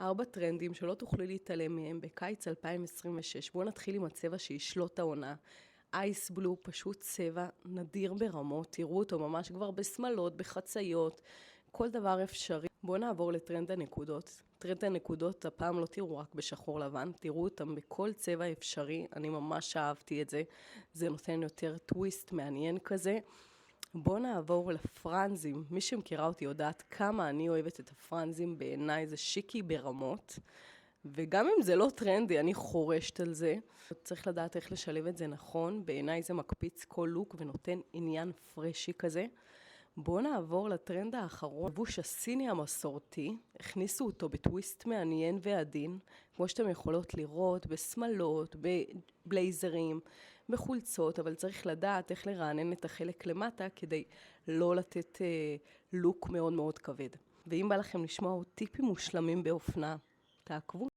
4 טרנדים שלא תוכלי להתעלם מהם בקיץ 2026. בואו נתחיל עם הצבע שישלוט העונה. אייס בלו, פשוט צבע נדיר ברמות, תראו אותו ממש כבר בשמלות, בחציות, כל דבר אפשרי. בואו נעבור לטרנד הנקודות. טרנד הנקודות הפעם לא תראו רק בשחור לבן, תראו אותם בכל צבע אפשרי, אני ממש אהבתי את זה. זה נותן יותר טוויסט מעניין כזה. בואו נעבור לפרנזים. מי שמכירה אותי יודעת כמה אני אוהבת את הפרנזים, בעיניי זה שיקי ברמות. וגם אם זה לא טרנדי, אני חורשת על זה. צריך לדעת איך לשלב את זה נכון. בעיניי זה מקפיץ כל לוק ונותן עניין פרשי כזה. בואו נעבור לטרנד האחרון. לבוש הסיני המסורתי, הכניסו אותו בטוויסט מעניין ועדין, כמו שאתם יכולות לראות, בשמלות, בבלייזרים, בחולצות, אבל צריך לדעת איך לרענן את החלק למטה כדי לא לתת לוק מאוד מאוד כבד. ואם בא לכם לשמוע עוד טיפים מושלמים באופנה, תעקבו.